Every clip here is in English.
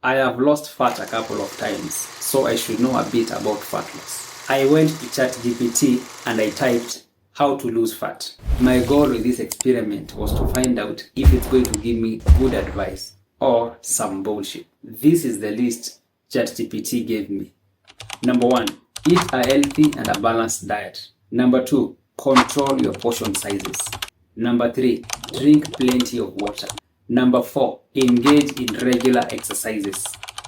I have lost fat a couple of times, so I should know a bit about fat loss. I went to ChatGPT and I typed how to lose fat. My goal with this experiment was to find out if it's going to give me good advice or some bullshit. This is the list ChatGPT gave me. Number 1, eat a healthy and a balanced diet. Number 2, control your portion sizes. Number 3, drink plenty of water. Number 4, engage in regular exercises.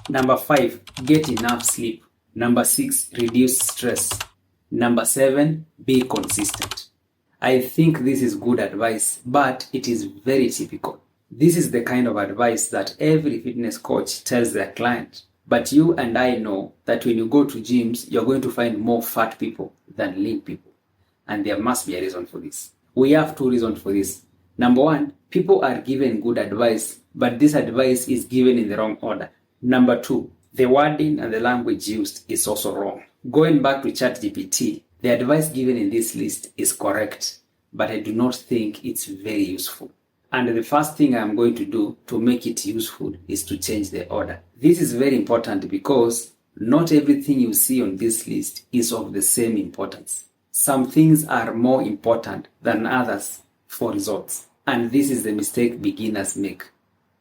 Number 5, get enough sleep. Number 6, reduce stress. Number 7, be consistent. I think this is good advice, but it is very typical. This is the kind of advice that every fitness coach tells their client. But you and I know that when you go to gyms, you're going to find more fat people than lean people. And there must be a reason for this. We have 2 reasons for this. Number 1, people are given good advice, but this advice is given in the wrong order. Number 2, the wording and the language used is also wrong. Going back to ChatGPT, the advice given in this list is correct, but I do not think it's very useful. And the first thing I'm going to do to make it useful is to change the order. This is very important because not everything you see on this list is of the same importance. Some things are more important than others for results. And this is the mistake beginners make.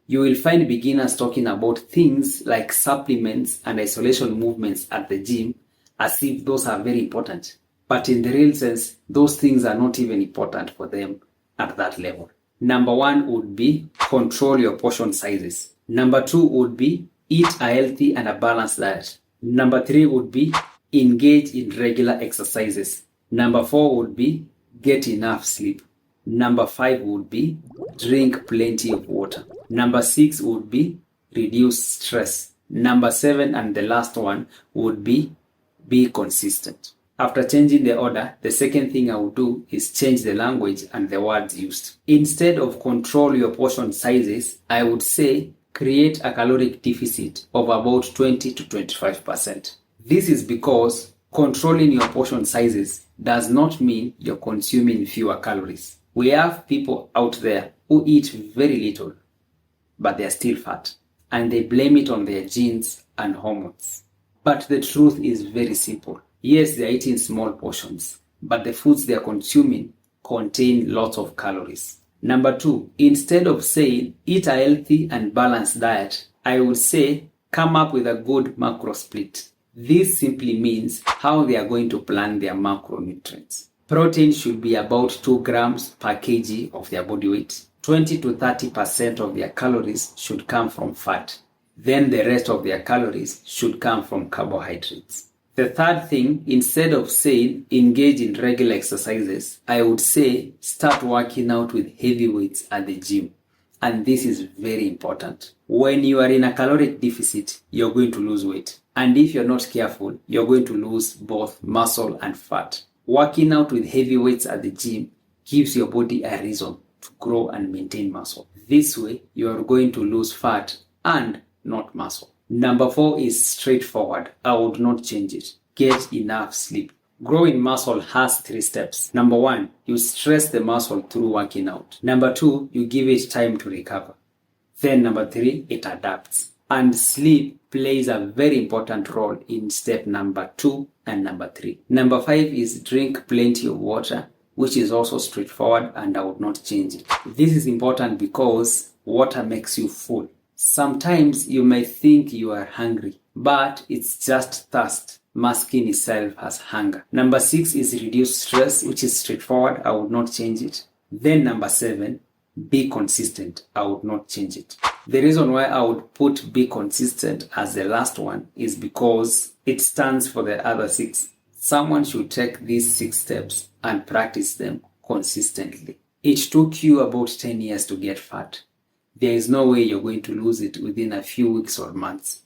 You will find beginners talking about things like supplements and isolation movements at the gym as if those are very important. But in the real sense, those things are not even important for them at that level. Number 1 would be control your portion sizes. Number 2 would be eat a healthy and a balanced diet. Number 3 would be engage in regular exercises. Number 4 would be get enough sleep. Number 5 would be drink plenty of water. Number 6 would be reduce stress. Number 7 and the last one would be consistent. After changing the order, the second thing I would do is change the language and the words used. Instead of control your portion sizes, I would say create a caloric deficit of about 20 to 25%. This is because controlling your portion sizes does not mean you're consuming fewer calories. We have people out there who eat very little, but they're still fat, and they blame it on their genes and hormones. But the truth is very simple. Yes, they're eating small portions, but the foods they're consuming contain lots of calories. Number 2, instead of saying eat a healthy and balanced diet, I would say come up with a good macro split. This simply means how they are going to plan their macronutrients. Protein should be about 2 grams per kg of their body weight. 20 to 30% of their calories should come from fat. Then the rest of their calories should come from carbohydrates. The third thing, instead of saying engage in regular exercises, I would say start working out with heavy weights at the gym. And this is very important. When you are in a caloric deficit, you're going to lose weight. And if you're not careful, you're going to lose both muscle and fat. Working out with heavy weights at the gym gives your body a reason to grow and maintain muscle. This way, you are going to lose fat and not muscle. Number 4 is straightforward. I would not change it. Get enough sleep. Growing muscle has 3 steps. Number 1, you stress the muscle through working out. Number 2, you give it time to recover. Then number 3, it adapts. And sleep plays a very important role in step number 2 and number 3. Number 5 is drink plenty of water, which is also straightforward and I would not change it. This is important because water makes you full. Sometimes you may think you are hungry, but it's just thirst masking itself as hunger. Number 6 is reduce stress, which is straightforward. I would not change it. Then number 7, be consistent. I would not change it. The reason why I would put be consistent as the last one is because it stands for the other 6. Someone should take these 6 steps and practice them consistently. It took you about 10 years to get fat. There is no way you're going to lose it within a few weeks or months.